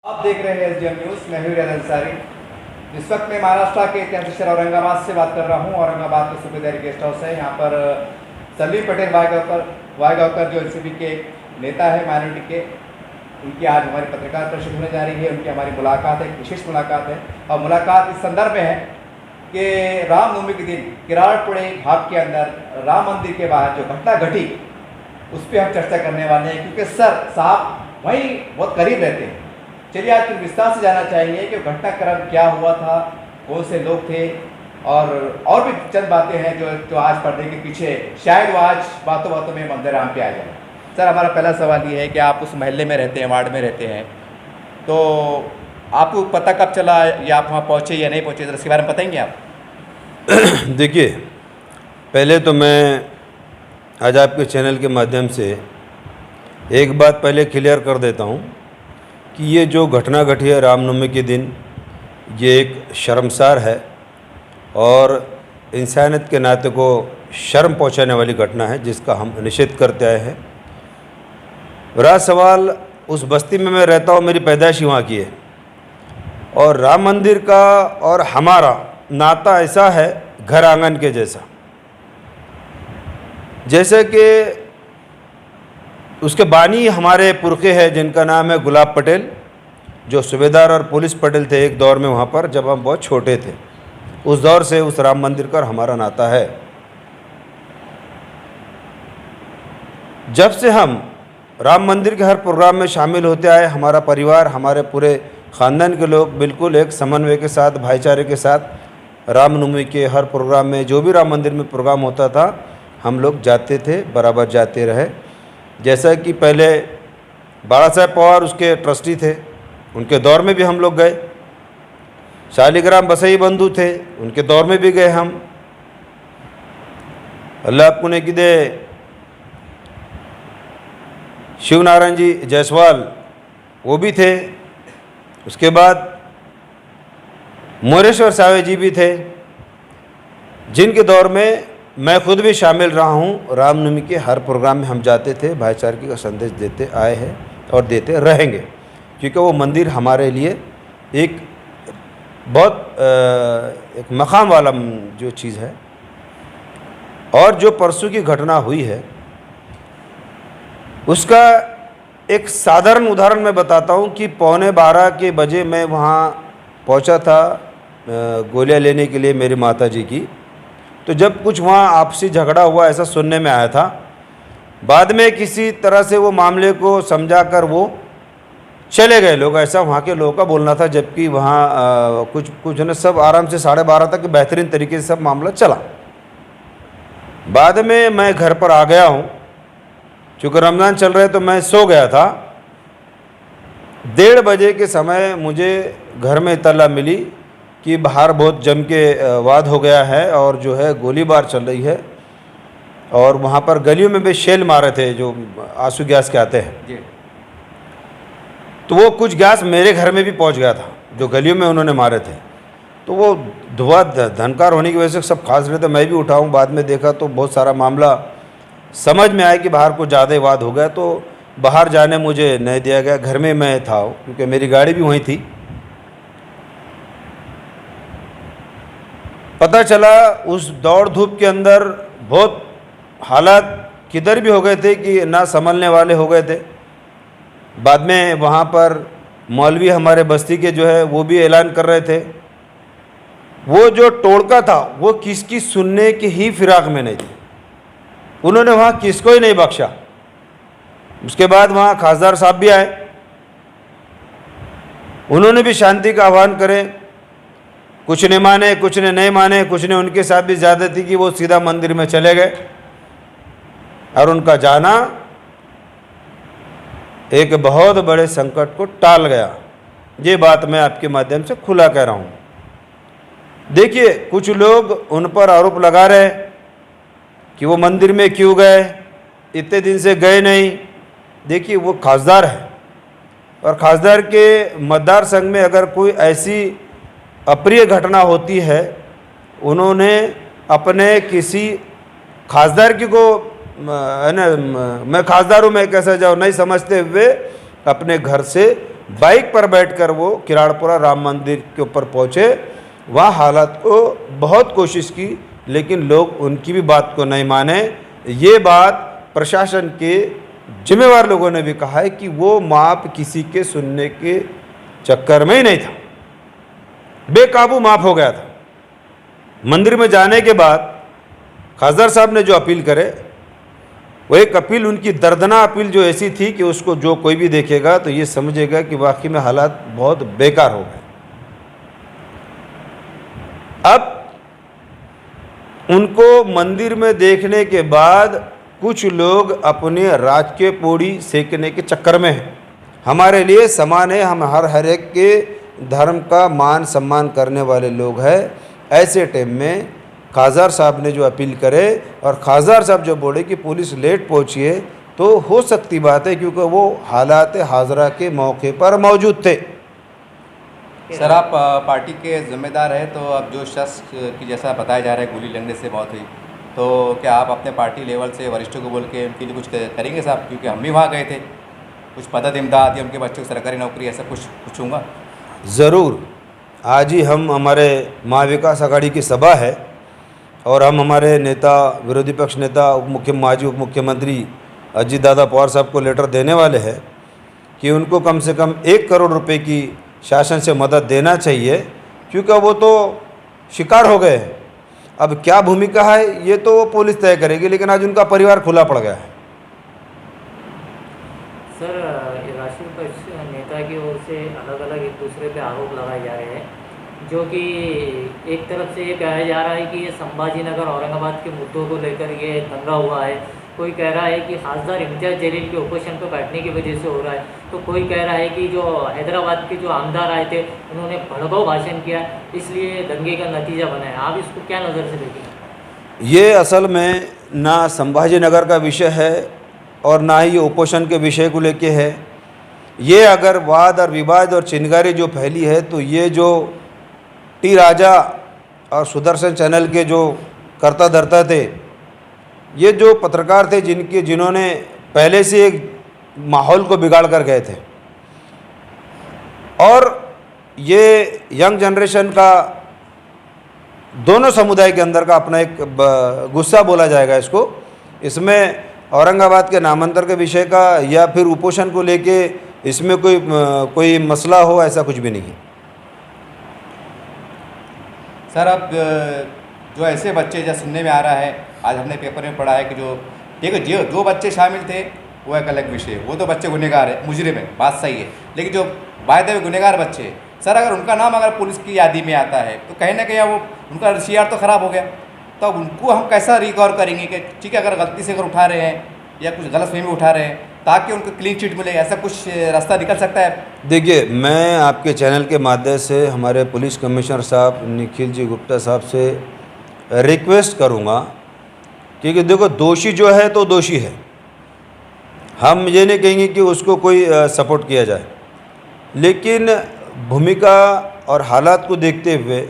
आप देख रहे हैं एसडीएम न्यूज़। मैं हूं रियाज अंसारी। इस वक्त मैं महाराष्ट्र के ऐतिहासिक शहर औरंगाबाद से बात कर रहा हूं। औरंगाबाद में सूबेदारी गेस्ट हाउस है। यहाँ पर सलीम पटेल वायगांवकर जो एनसीपी के नेता है माइनॉरिटी के, उनकी आज हमारी पत्रकार परिषद होने जा रही है। उनकी हमारी मुलाकात है, एक विशेष मुलाकात है और मुलाकात इस संदर्भ में है कि रामनवमी के दिन किराड़पुड़े घाट के अंदर राम मंदिर के बाहर जो घटना घटी उस पर हम चर्चा करने वाले हैं, क्योंकि सर साहब वहीं बहुत करीब रहते हैं। चलिए आज फिर विस्तार से जानना चाहेंगे कि घटनाक्रम क्या हुआ था, कौन से लोग थे और भी चंद बातें हैं जो आज पर्दे के पीछे शायद वो आज बातों बातों में मंदिर राम पे आ जाए। सर हमारा पहला सवाल ये है कि आप उस महल्ले में रहते हैं, वार्ड में रहते हैं, तो आपको पता कब चला या आप वहाँ पहुँचे या नहीं पहुँचे, इसके बारे में बताएंगे आप? देखिए, पहले तो मैं आज आपके चैनल के माध्यम से एक बात पहले क्लियर कर देता हूँ कि ये जो घटना घटी है रामनवमी के दिन, ये एक शर्मसार है और इंसानियत के नाते को शर्म पहुँचाने वाली घटना है, जिसका हम निषेध करते आए हैं। रहा सवाल, उस बस्ती में मैं रहता हूँ, मेरी पैदाइश वहाँ की है और राम मंदिर का और हमारा नाता ऐसा है घर आंगन के जैसा। जैसे कि उसके बानी हमारे पुरखे हैं जिनका नाम है गुलाब पटेल, जो सूबेदार और पुलिस पटेल थे एक दौर में वहाँ पर, जब हम बहुत छोटे थे। उस दौर से उस राम मंदिर का हमारा नाता है। जब से हम राम मंदिर के हर प्रोग्राम में शामिल होते आए, हमारा परिवार, हमारे पूरे ख़ानदान के लोग बिल्कुल एक समन्वय के साथ, भाईचारे के साथ रामनवमी के हर प्रोग्राम में, जो भी राम मंदिर में प्रोग्राम होता था, हम लोग जाते थे, बराबर जाते रहे। जैसा कि पहले बाला साहब पवार उसके ट्रस्टी थे, उनके दौर में भी हम लोग गए। शालिग्राम बसई बंधु थे, उनके दौर में भी गए हम। अल्लाह पुणे की दे शिव नारायण जी जायसवाल, वो भी थे। उसके बाद मोरेश्वर सावे जी भी थे, जिनके दौर में मैं खुद भी शामिल रहा हूँ। रामनवमी के हर प्रोग्राम में हम जाते थे, भाईचारे का संदेश देते आए हैं और देते रहेंगे, क्योंकि वो मंदिर हमारे लिए एक बहुत एक मकाम वाला जो चीज़ है। और जो परसों की घटना हुई है उसका एक साधारण उदाहरण मैं बताता हूँ कि 11:15 के बजे मैं वहाँ पहुँचा था गोलियाँ लेने के लिए मेरी माता जी की। तो जब कुछ वहाँ आपसी झगड़ा हुआ ऐसा सुनने में आया था। बाद में किसी तरह से वो मामले को समझाकर वो चले गए लोग, ऐसा वहाँ के लोगों का बोलना था। जबकि वहाँ कुछ ने सब आराम से 12:30 तक बेहतरीन तरीके से सब मामला चला। बाद में मैं घर पर आ गया हूँ, चूँकि रमज़ान चल रहे तो मैं सो गया था। 1:30 बजे के समय मुझे घर में इत्तला मिली कि बाहर बहुत जम के वाद हो गया है और जो है गोलीबार चल रही है। और वहाँ पर गलियों में भी शेल मारे थे जो आंसू गैस के आते हैं। तो वो कुछ गैस मेरे घर में भी पहुँच गया था, जो गलियों में उन्होंने मारे थे। तो वो धुआं धनकार होने की वजह से सब खास रहे थे। मैं भी उठा हूँ, बाद में देखा तो बहुत सारा मामला समझ में आया कि बाहर कुछ ज़्यादा ही वाद हो गया। तो बाहर जाने मुझे नहीं दिया गया, घर में मैं था क्योंकि मेरी गाड़ी भी वहीं थी। पता चला उस दौड़ धूप के अंदर बहुत हालात किधर भी हो गए थे कि ना संभलने वाले हो गए थे। बाद में वहाँ पर मौलवी हमारे बस्ती के जो है वो भी ऐलान कर रहे थे। वो जो टोड़का था वो किसकी सुनने की ही फिराक में नहीं थी, उन्होंने वहाँ किसको ही नहीं बख्शा। उसके बाद वहाँ खासदार साहब भी आए, उन्होंने भी शांति का आह्वान करे। कुछ ने माने, कुछ ने नहीं माने, कुछ ने उनके साथ भी ज़्यादा थी कि वो सीधा मंदिर में चले गए और उनका जाना एक बहुत बड़े संकट को टाल गया। ये बात मैं आपके माध्यम से खुला कह रहा हूँ। देखिए, कुछ लोग उन पर आरोप लगा रहे कि वो मंदिर में क्यों गए, इतने दिन से गए नहीं। देखिए, वो खासदार है और खासदार के मतदार संघ में अगर कोई ऐसी अप्रिय घटना होती है, उन्होंने अपने किसी खासदार की को मैं खासदार हूँ, मैं कैसे जाऊँ नहीं समझते हुए अपने घर से बाइक पर बैठकर वो किराड़पुरा राम मंदिर के ऊपर पहुँचे। वहाँ हालात को बहुत कोशिश की, लेकिन लोग उनकी भी बात को नहीं माने। ये बात प्रशासन के जिम्मेवार लोगों ने भी कहा है कि वो माप किसी के सुनने के चक्कर में ही नहीं था, बेकाबू माप हो गया था। मंदिर में जाने के बाद खासदार साहब ने जो अपील करे, वो एक अपील, उनकी दर्दना अपील जो ऐसी थी कि उसको जो कोई भी देखेगा तो ये समझेगा कि वाकई में हालात बहुत बेकार हो गए। अब उनको मंदिर में देखने के बाद कुछ लोग अपने राजकीय पौड़ी सेकने के चक्कर में हैं। हमारे लिए समान है, हम हर एक के धर्म का मान सम्मान करने वाले लोग हैं। ऐसे टाइम में खासदार साहब ने जो अपील करे और खासदार साहब जो बोले कि पुलिस लेट पहुंची है, तो हो सकती बात है क्योंकि वो हालात हाजरा के मौके पर मौजूद थे। सर, आप पार्टी के जिम्मेदार हैं, तो अब जो शख्स की जैसा बताया जा रहा है गोली लगने से मौत हुई, तो क्या आप अपने पार्टी लेवल से वरिष्ठों को बोल के उनके लिए कुछ करेंगे साहब? क्योंकि हम भी वहाँ गए थे, कुछ मदद इमदाद या उनके बच्चों को सरकारी नौकरी ऐसा कुछ पूछूँगा। ज़रूर, आज ही हम हमारे महाविकास आघाड़ी की सभा है और हम हमारे नेता, विरोधी पक्ष नेता, माजी उप मुख्यमंत्री अजीत दादा पवार साहब को लेटर देने वाले हैं कि उनको कम से कम 1 करोड़ रुपए की शासन से मदद देना चाहिए, क्योंकि वो तो शिकार हो गए हैं। अब क्या भूमिका है ये तो पुलिस तय करेगी, लेकिन आज उनका परिवार खुला पड़ गया है। सर, राष्ट्रीय पक्ष नेता की ओर से अलग अलग एक दूसरे पे आरोप लगाए जा रहे हैं, जो कि एक तरफ से ये कहा जा रहा है कि ये संभाजी नगर औरंगाबाद के मुद्दों को लेकर ये दंगा हुआ है। कोई कह रहा है कि खासदार इम्तियाज़ जलील के ऑपोजिशन पर बैठने की वजह से हो रहा है, तो कोई कह रहा है कि जो हैदराबाद के जो आमदार आए थे उन्होंने भड़काऊ भाषण किया, इसलिए दंगे का नतीजा बना है। आप इसको क्या नज़र से देखें? ये असल में ना संभाजी नगर का विषय है और ना ही ये ओपोजिशन के विषय को लेके है। ये अगर वाद और विवाद और चिंगारी जो फैली है, तो ये जो टी राजा और सुदर्शन चैनल के जो कर्ता धर्ता थे, ये जो पत्रकार थे जिन्होंने पहले से एक माहौल को बिगाड़ कर गए थे, और ये यंग जनरेशन का दोनों समुदाय के अंदर का अपना एक गुस्सा बोला जाएगा इसको। इसमें औरंगाबाद के नामांतर के विषय का या फिर उपोषण को लेके इसमें कोई मसला हो, ऐसा कुछ भी नहीं है। सर, अब जो ऐसे बच्चे, जैसे सुनने में आ रहा है, आज हमने पेपर में पढ़ा है कि जो बच्चे शामिल थे वो एक अलग विषय, वो तो बच्चे गुनहगार है, मुजरिम है, बात सही है। लेकिन जो वायदे में गुनहगार बच्चे, सर अगर उनका नाम अगर पुलिस की यादी में आता है तो कहीं ना कहीं वो उनका CR तो ख़राब हो गया, तो अब उनको हम कैसा रिकवर करेंगे कि ठीक है, अगर गलती से अगर उठा रहे हैं या कुछ गलतफहमी उठा रहे हैं, ताकि उनको क्लीन चिट मिले, ऐसा कुछ रास्ता निकल सकता है? देखिए, मैं आपके चैनल के माध्यम से हमारे पुलिस कमिश्नर साहब निखिल जी गुप्ता साहब से रिक्वेस्ट करूंगा, क्योंकि देखो दोषी जो है तो दोषी है, हम ये नहीं कहेंगे कि उसको कोई सपोर्ट किया जाए, लेकिन भूमिका और हालात को देखते हुए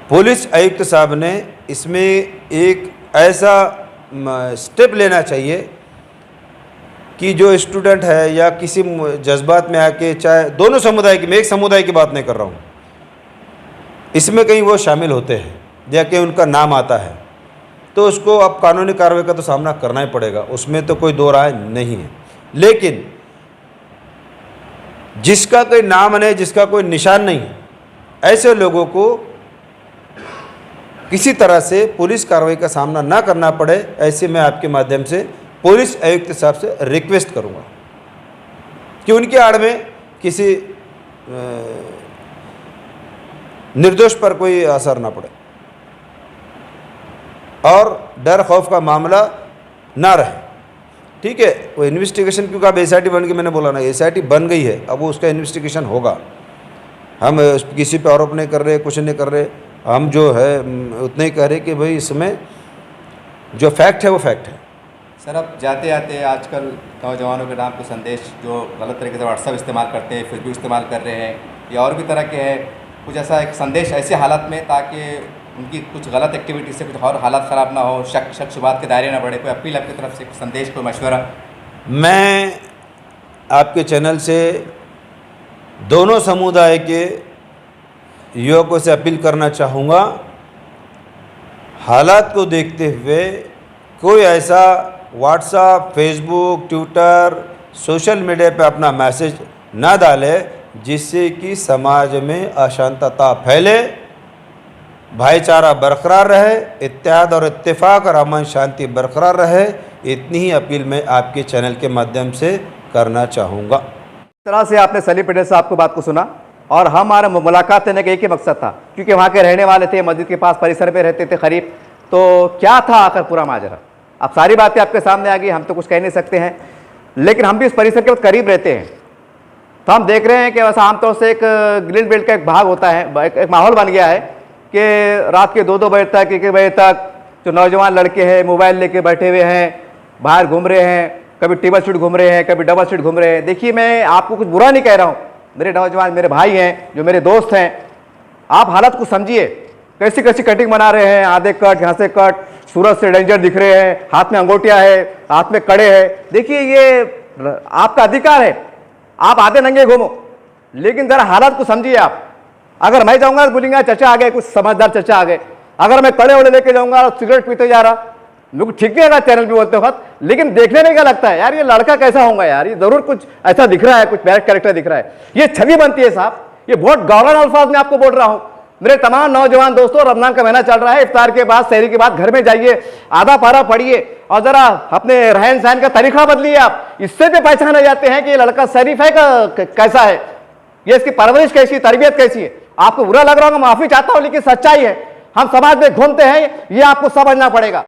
पुलिस आयुक्त साहब ने इसमें एक ऐसा स्टेप लेना चाहिए कि जो स्टूडेंट है या किसी जज्बात में आके, चाहे दोनों समुदाय की, मैं एक समुदाय की बात नहीं कर रहा हूँ, इसमें कहीं वो शामिल होते हैं या कि उनका नाम आता है, तो उसको अब कानूनी कार्रवाई का तो सामना करना ही पड़ेगा, उसमें तो कोई दो राय नहीं है। लेकिन जिसका कोई नाम नहीं, जिसका कोई निशान नहीं, ऐसे लोगों को किसी तरह से पुलिस कार्रवाई का सामना ना करना पड़े, ऐसे मैं आपके माध्यम से पुलिस आयुक्त साहब से रिक्वेस्ट करूंगा कि उनके आड़ में किसी निर्दोष पर कोई असर ना पड़े और डर खौफ का मामला ना रहे। ठीक है, वो इन्वेस्टिगेशन, क्योंकि अब SIT बन गई, मैंने बोला ना SIT बन गई है, अब वो उसका इन्वेस्टिगेशन होगा। हम किसी पे आरोप नहीं कर रहे, कुछ नहीं कर रहे, हम जो है उतना ही कह रहे कि भाई इसमें जो फैक्ट है वो फैक्ट है। सर, अब जाते जाते आजकल नौजवानों के नाम को संदेश जो गलत तरीके से व्हाट्सएप इस्तेमाल करते हैं, फेसबुक इस्तेमाल कर रहे हैं, या और भी तरह के हैं, कुछ ऐसा एक संदेश ऐसे हालात में, ताकि उनकी कुछ गलत एक्टिविटी से कुछ और हालात ख़राब ना हो, शक शुबात के दायरे ना बढ़े, कोई अपील आपकी तरफ से, कुछ संदेश, कोई मशवरा? मैं आपके चैनल से दोनों समुदाय के युवकों से अपील करना चाहूँगा, हालात को देखते हुए कोई ऐसा WhatsApp, Facebook, Twitter, social media पे अपना मैसेज ना डाले जिससे कि समाज में अशांतता फैले, भाईचारा बरकरार रहे, इत्तेहाद और इत्तेफाक और अमन शांति बरकरार रहे। इतनी ही अपील मैं आपके चैनल के माध्यम से करना चाहूँगा। इस तरह से आपने सलीम पटेल साहब को बात को सुना और हमारा मुलाकात करने का एक ही मकसद था, क्योंकि वहाँ के रहने वाले थे, मस्जिद के पास परिसर में रहते थे करीब, तो क्या था आकर पूरा माजरा। अब सारी बातें आपके सामने आ गई, हम तो कुछ कह नहीं सकते हैं, लेकिन हम भी इस परिसर के बहुत करीब रहते हैं, तो हम देख रहे हैं कि वैसा आमतौर से एक ग्रीन बेल्ट का एक भाग होता है, एक माहौल बन गया है कि रात के 2-2 बजे तक, 1-1 बजे तक जो नौजवान लड़के हैं मोबाइल लेके बैठे हुए हैं, बाहर घूम रहे हैं, कभी टेबल सीट घूम रहे हैं, कभी डबल सीट घूम रहे हैं। देखिए, मैं आपको कुछ बुरा नहीं कह रहा हूँ, मेरे नौजवान मेरे भाई हैं, जो मेरे दोस्त हैं, आप हालत को समझिए, कैसी कैसी कटिंग बना रहे हैं, आधे कट, यहाँ से कट, सूरज से डेंजर दिख रहे हैं, हाथ में अंगूठियाँ है, हाथ में कड़े हैं। देखिए, ये आपका अधिकार है, आप आधे नंगे घूमो, लेकिन जरा हालत को समझिए आप। अगर मैं जाऊंगा तो बोलेंगे चाचा आ गए, कुछ समझदार चाचा आ गए। अगर मैं कड़े वड़े लेके जाऊंगा और सिगरेट पीते जा रहा, मेरे को ठीक नहीं लगा चैनल पे बोलते वक्त, लेकिन देखने में क्या लगता है यार, ये लड़का कैसा होगा यार, ये जरूर कुछ ऐसा दिख रहा है, कुछ बैड कैरेक्टर दिख रहा है, ये छवि बनती है साहब। ये बहुत गौरव अल्फाज में आपको बोल रहा हूं। मेरे तमाम नौजवान दोस्तों, रमजान का महीना चल रहा है, इफ्तार के बाद, सहरी के बाद घर में जाइए, आधा पारा पढ़िए और जरा अपने रहन सहन का तरीका बदलिए। आप इससे भी पहचाने जाते हैं कि ये लड़का शरीफ है कैसा है, ये इसकी परवरिश कैसी, तरबियत कैसी है। आपको बुरा लग रहा होगा, माफी चाहता हूं, लेकिन सच्चाई है। हम समाज में घूमते हैं, ये आपको समझना पड़ेगा।